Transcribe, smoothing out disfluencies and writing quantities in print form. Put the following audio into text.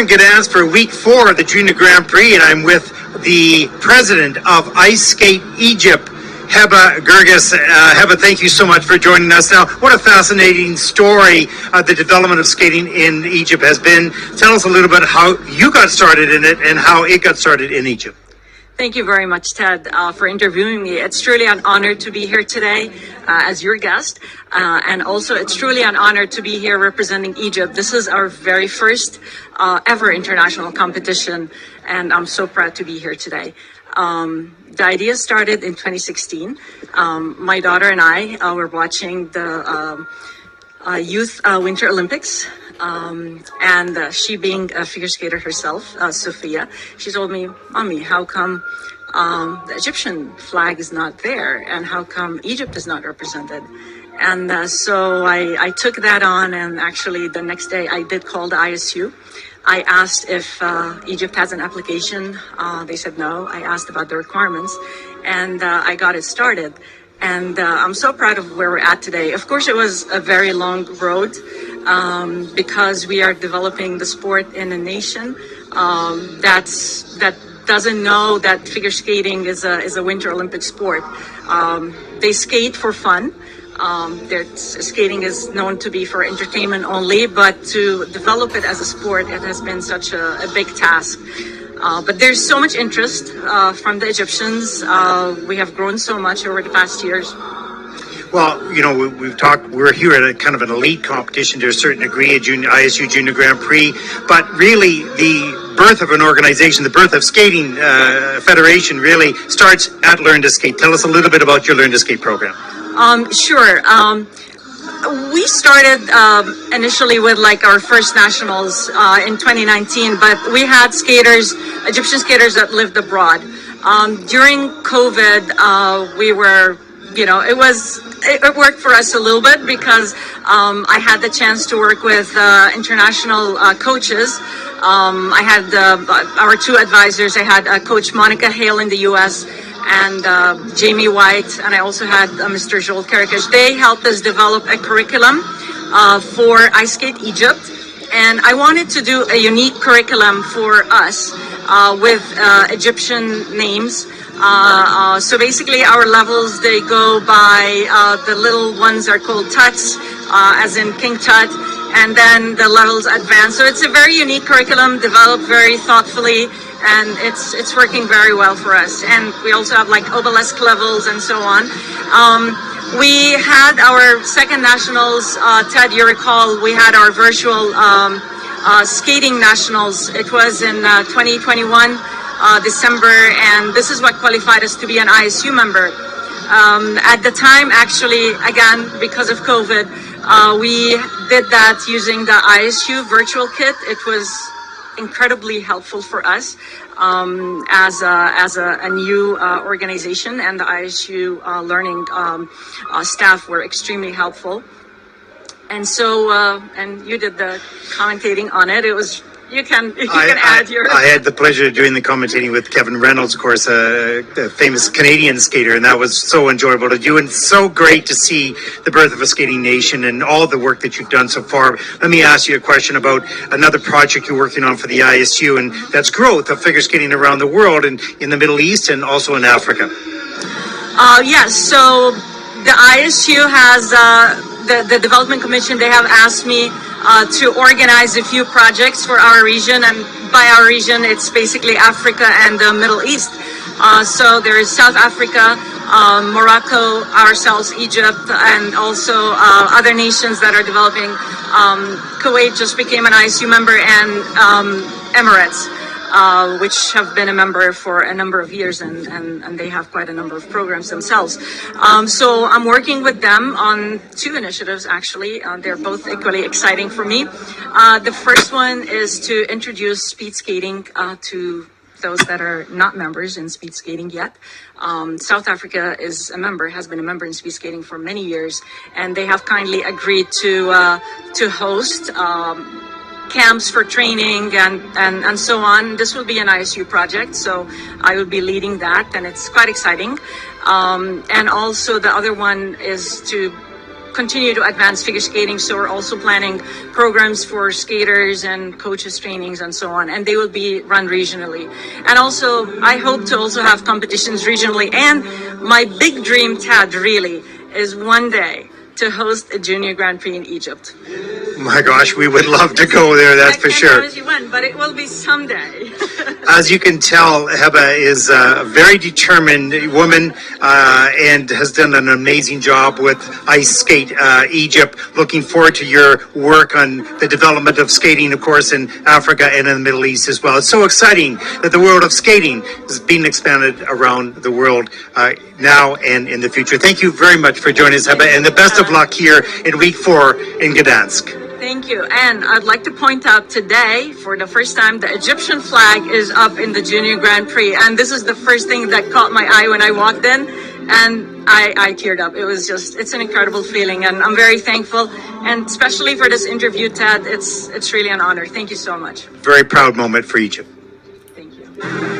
in Gdansk for week 4 of the Junior Grand Prix, and I'm with the president of Ice Skate Egypt, Heba Guirgis. Heba, thank you so much for joining us. Now, what a fascinating story the development of skating in Egypt has been. Tell us a little bit how you got started in it and how it got started in Egypt. Thank you very much, Ted, for interviewing me. It's truly an honor to be here today as your guest. And also, it's truly an honor to be here representing Egypt. This is our very first ever international competition, and I'm so proud to be here today. The idea started in 2016. My daughter and I were watching the Youth Winter Olympics. And she being a figure skater herself, Sophia, she told me, "Mommy, how come the Egyptian flag is not there? And how come Egypt is not represented?" And so I took that on, and actually the next day I did call the ISU. I asked if Egypt has an application. They said no. I asked about the requirements, and I got it started. And I'm so proud of where we're at today. Of course, it was a very long road because we are developing the sport in a nation that doesn't know that figure skating is a Winter Olympic sport. They skate for fun. Skating is known to be for entertainment only, but to develop it as a sport, it has been such a big task. But there's so much interest from the Egyptians. We have grown so much over the past years. Well, you know, we've talked, we're here at a kind of an elite competition to a certain degree, ISU Junior Grand Prix, but really the birth of an organization, the birth of skating federation really starts at Learn to Skate. Tell us a little bit about your Learn to Skate program. Sure. We started initially with like our first nationals in 2019, but we had skaters, Egyptian skaters that lived abroad. During COVID, we were, you know, it worked for us a little bit because I had the chance to work with international coaches. I had our two advisors. I had Coach Monica Hale in the U.S. and Jamie White, and I also had Mr. Joel Karakash. They helped us develop a curriculum for Ice Skate Egypt, and I wanted to do a unique curriculum for us with Egyptian names. So basically our levels, they go by, the little ones are called Tuts, as in King Tut, and then the levels advance. So it's a very unique curriculum, developed very thoughtfully, and it's working very well for us. And we also have like obelisk levels and so on. We had our second nationals, Ted, you recall, we had our virtual skating nationals. It was in 2021, December, and this is what qualified us to be an ISU member. At the time, actually, again, because of COVID, we did that using the ISU virtual kit. It was incredibly helpful for us as a new organization, and the ISU learning staff were extremely helpful. And so, and you did the commentating on it. It was. You can add your... I had the pleasure of doing the commentating with Kevin Reynolds, of course, a famous Canadian skater, and that was so enjoyable to do, and so great to see the birth of a skating nation and all the work that you've done so far. Let me ask you a question about another project you're working on for the ISU, and that's growth of figure skating around the world and in the Middle East and also in Africa. Yes, so the ISU has... The Development Commission, they have asked me to organize a few projects for our region, and by our region, it's basically Africa and the Middle East. So there is South Africa, Morocco, ourselves, Egypt, and also other nations that are developing. Kuwait just became an ISU member, and Emirates. Which have been a member for a number of years, and they have quite a number of programs themselves. So I'm working with them on two initiatives, actually. They're both equally exciting for me. The first one is to introduce speed skating to those that are not members in speed skating yet. South Africa is a member, has been a member in speed skating for many years, and they have kindly agreed to host camps for training and so on. This will be an ISU project, so I will be leading that, and it's quite exciting. And also the other one is to continue to advance figure skating. So we're also planning programs for skaters and coaches trainings and so on, and they will be run regionally. And also, I hope to also have competitions regionally. And my big dream, Tad, really, is one day to host a Junior Grand Prix in Egypt. My gosh, we would love to go there, that's for sure. I can't promise you when, but it will be someday. As you can tell, Heba is a very determined woman and has done an amazing job with Ice Skate Egypt. Looking forward to your work on the development of skating, of course, in Africa and in the Middle East as well. It's so exciting that the world of skating is being expanded around the world now and in the future. Thank you very much for joining us, Heba, and the best of luck here in week 4 in Gdansk. Thank you. And I'd like to point out today, for the first time, the Egyptian flag is up in the Junior Grand Prix. And this is the first thing that caught my eye when I walked in. And I teared up. It was just, it's an incredible feeling. And I'm very thankful. And especially for this interview, Ted, it's really an honor. Thank you so much. Very proud moment for Egypt. Thank you.